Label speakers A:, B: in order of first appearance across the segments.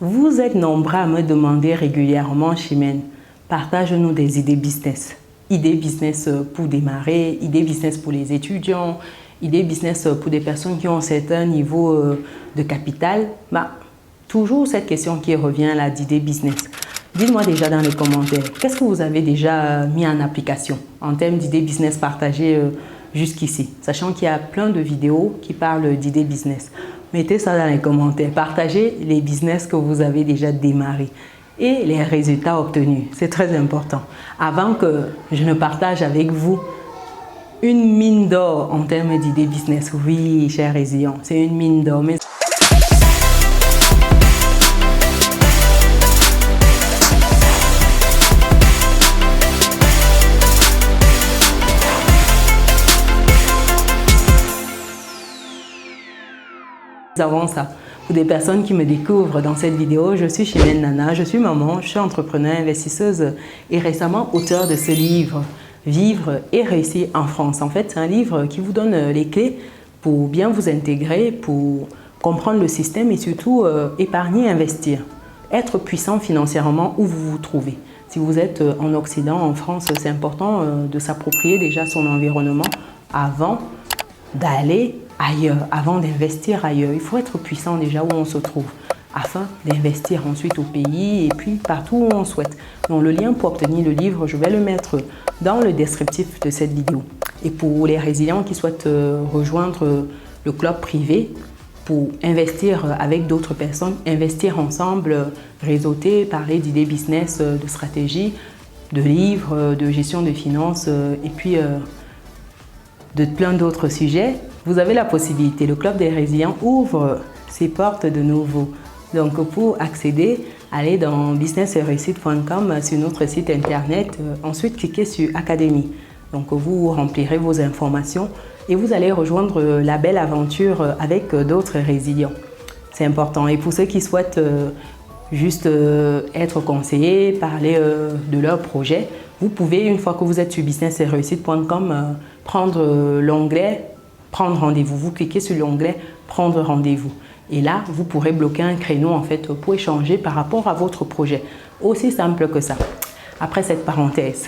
A: Vous êtes nombreux à me demander régulièrement, Chimène, partage-nous des idées business. Idées business pour démarrer, idées business pour les étudiants, idées business pour des personnes qui ont un certain niveau de capital. Toujours cette question qui revient là d'idées business. Dites-moi déjà dans les commentaires, qu'est-ce que vous avez déjà mis en application en termes d'idées business partagées jusqu'ici, sachant qu'il y a plein de vidéos qui parlent d'idées business. Mettez ça dans les commentaires, partagez les business que vous avez déjà démarrés et les résultats obtenus, c'est très important. Avant que je ne partage avec vous une mine d'or en termes d'idées business, oui, chers résilients, c'est une mine d'or. Mais avant ça, pour des personnes qui me découvrent dans cette vidéo, je suis Chimène Nana, je suis maman, je suis entrepreneur, investisseuse et récemment auteur de ce livre, Vivre et réussir en France. En fait, c'est un livre qui vous donne les clés pour bien vous intégrer, pour comprendre le système et surtout épargner, investir, être puissant financièrement où vous vous trouvez. Si vous êtes en Occident, en France, c'est important de s'approprier déjà son environnement avant d'aller ailleurs, avant d'investir ailleurs. Il faut être puissant déjà où on se trouve afin d'investir ensuite au pays et puis partout où on souhaite. Donc le lien pour obtenir le livre, je vais le mettre dans le descriptif de cette vidéo. Et pour les résilients qui souhaitent rejoindre le club privé pour investir avec d'autres personnes, investir ensemble, réseauter, parler d'idées business, de stratégie, de livres, de gestion de finances et puis de plein d'autres sujets, vous avez la possibilité. Le Club des Résilients ouvre ses portes de nouveau. Donc pour accéder, allez dans business-et-réussite.com sur notre site internet. Ensuite, cliquez sur Académie. Donc vous remplirez vos informations et vous allez rejoindre la belle aventure avec d'autres résilients. C'est important. Et pour ceux qui souhaitent juste être conseillés, parler de leur projet, vous pouvez, une fois que vous êtes sur business-et-réussite.com, prendre l'onglet « Prendre rendez-vous ». Vous cliquez sur l'onglet « Prendre rendez-vous ». Et là, vous pourrez bloquer un créneau en fait, pour échanger par rapport à votre projet. Aussi simple que ça. Après cette parenthèse,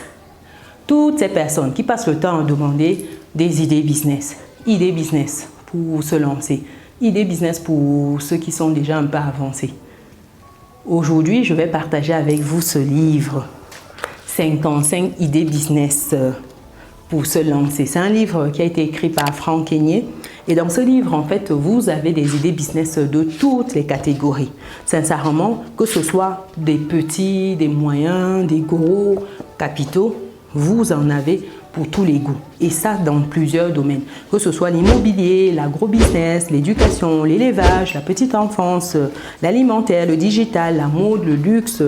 A: toutes ces personnes qui passent le temps à demander des idées business pour se lancer, idées business pour ceux qui sont déjà un peu avancés. Aujourd'hui, je vais partager avec vous ce livre, 55 idées business pour se lancer. C'est un livre qui a été écrit par Franck Kenyé. Et dans ce livre, en fait, vous avez des idées business de toutes les catégories. Sincèrement, que ce soit des petits, des moyens, des gros capitaux, vous en avez pour tous les goûts. Et ça, dans plusieurs domaines. Que ce soit l'immobilier, l'agro-business, l'éducation, l'élevage, la petite enfance, l'alimentaire, le digital, la mode, le luxe,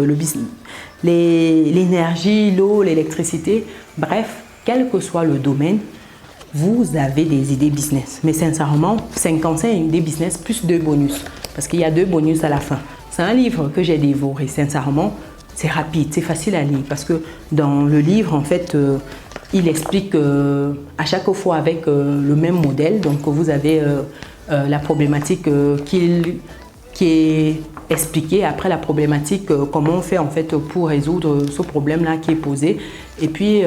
A: l'énergie, l'eau, l'électricité. Bref, quel que soit le domaine, vous avez des idées business. Mais sincèrement, 55 idées business plus 2 bonus. Parce qu'il y a 2 bonus à la fin. C'est un livre que j'ai dévoré. Sincèrement, c'est rapide, c'est facile à lire. Parce que dans le livre, en fait, il explique à chaque fois avec le même modèle. Donc, vous avez la problématique qui est expliquée. Après la problématique, comment on fait en fait pour résoudre ce problème-là qui est posé. Et puis,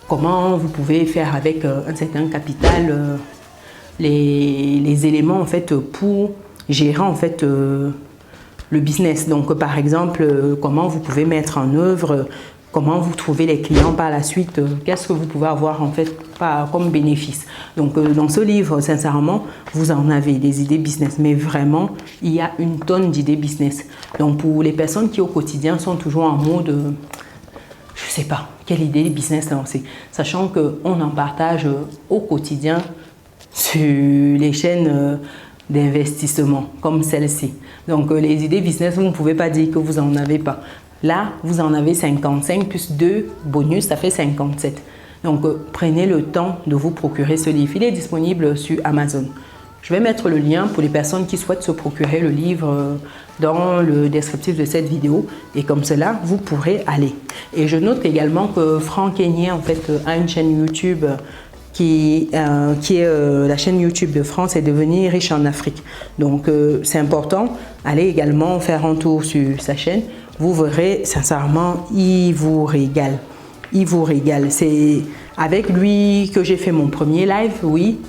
A: comment vous pouvez faire avec un certain capital les éléments en fait pour gérer en fait le business. Donc par exemple, comment vous pouvez mettre en œuvre, comment vous trouvez les clients par la suite, qu'est-ce que vous pouvez avoir en fait comme bénéfice. Donc dans ce livre, sincèrement, vous en avez des idées business, mais vraiment, il y a une tonne d'idées business. Donc pour les personnes qui au quotidien sont toujours en mode je ne sais pas, quelle idée de business lancer, sachant qu'on en partage au quotidien sur les chaînes d'investissement comme celle-ci. Donc les idées business, vous ne pouvez pas dire que vous n'en avez pas. Là, vous en avez 55 plus 2 bonus, ça fait 57. Donc prenez le temps de vous procurer ce livre. Il est disponible sur Amazon. Je vais mettre le lien pour les personnes qui souhaitent se procurer le livre dans le descriptif de cette vidéo et comme cela, vous pourrez aller. Et je note également que Franck Kenyé en fait a une chaîne YouTube qui est la chaîne YouTube de France, c'est Devenir riche en Afrique. Donc, c'est important. Allez également faire un tour sur sa chaîne. Vous verrez, sincèrement, il vous régale. Il vous régale. C'est avec lui que j'ai fait mon premier live, oui,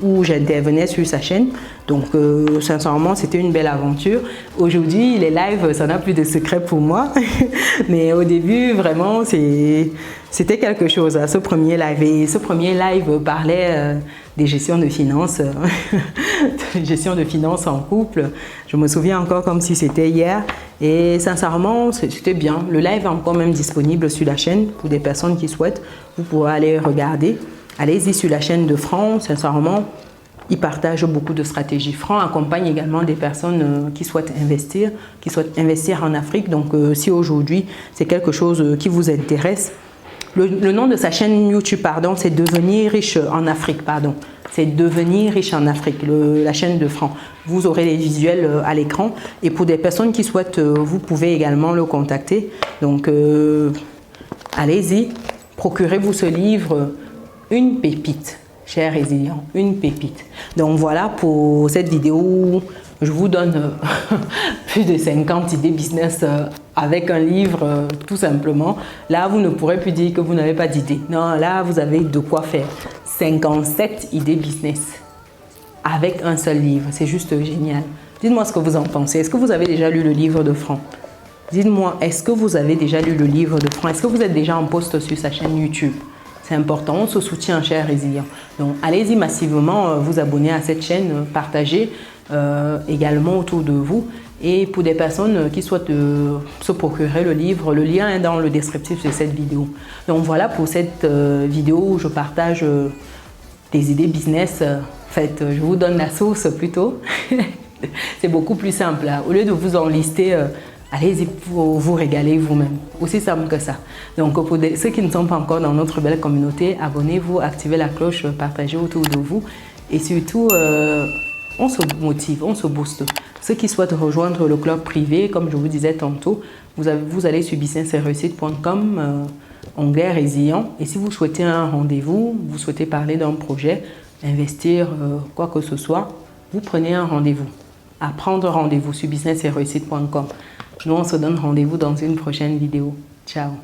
A: où j'intervenais sur sa chaîne. Donc, sincèrement, c'était une belle aventure. Aujourd'hui, les lives, ça n'a plus de secret pour moi. Mais au début, vraiment, c'était quelque chose, ce premier live. Et ce premier live parlait des gestions de finances, gestion de finances en couple. Je me souviens encore comme si c'était hier. Et sincèrement, c'était bien. Le live est encore même disponible sur la chaîne pour des personnes qui souhaitent. Vous pourrez aller regarder. Allez-y sur la chaîne de Franck, sincèrement, il partage beaucoup de stratégies. Franck accompagne également des personnes qui souhaitent investir en Afrique. Donc, si aujourd'hui, c'est quelque chose qui vous intéresse, le nom de sa chaîne YouTube, pardon, c'est Devenir riche en Afrique, pardon. C'est Devenir riche en Afrique, la chaîne de Franck. Vous aurez les visuels à l'écran. Et pour des personnes qui souhaitent, vous pouvez également le contacter. Donc, allez-y, procurez-vous ce livre. Une pépite, chers résilients, une pépite. Donc voilà pour cette vidéo où je vous donne plus de 50 idées business avec un livre tout simplement. Là, vous ne pourrez plus dire que vous n'avez pas d'idées. Non, là, vous avez de quoi faire. 57 idées business avec un seul livre. C'est juste génial. Dites-moi ce que vous en pensez. Est-ce que vous avez déjà lu le livre de Franck? Dites-moi, est-ce que vous avez déjà lu le livre de Franck? Est-ce que vous êtes déjà en post sur sa chaîne YouTube? C'est important, on se soutient, chers résilients. Donc, allez-y massivement vous abonner à cette chaîne, partagez également autour de vous. Et pour des personnes qui souhaitent se procurer le livre, le lien est dans le descriptif de cette vidéo. Donc, voilà pour cette vidéo où je partage des idées business. En fait, je vous donne la source plutôt. C'est beaucoup plus simple. Au lieu de vous en lister, allez-y vous régaler vous-même. Aussi simple que ça. Donc, pour ceux qui ne sont pas encore dans notre belle communauté, abonnez-vous, activez la cloche, partagez autour de vous. Et surtout, on se motive, on se booste. Ceux qui souhaitent rejoindre le club privé, comme je vous disais tantôt, vous allez sur businessetreussite.com, onglet résilient. Et si vous souhaitez un rendez-vous, vous souhaitez parler d'un projet, investir, quoi que ce soit, vous prenez un rendez-vous. À prendre rendez-vous sur businessetreussite.com. Nous, on se donne rendez-vous dans une prochaine vidéo. Ciao!